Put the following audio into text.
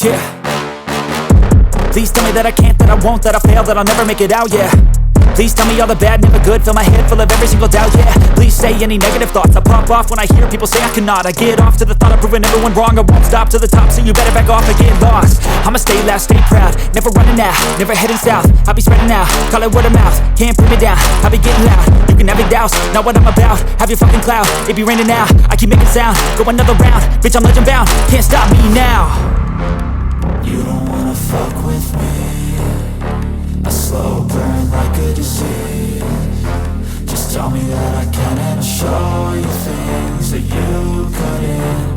yeah. Please tell me that I can't, that I won't, that I fail, that I'll never make it out, yeah. Please tell me all the bad, never good, fill my head full of every single doubt, yeah. Please say any negative thoughts, I pop off when I hear people say I cannot. I get off to the thought of proving everyone wrong, I won't stop to the top, so you better back off and get lost. I'ma stay loud, stay proud, never running out, never heading south. I'll be spreading out, call it word of mouth, can't put me down, I'll be getting loud. You can have your doubts, not what I'm about, have your fucking clout, it be raining now, I keep making sound, go another round, bitch I'm legend bound, can't stop me now. You don't wanna fuck with me, a slow burn like a disease. Just tell me that I can and I'll show you things that you couldn't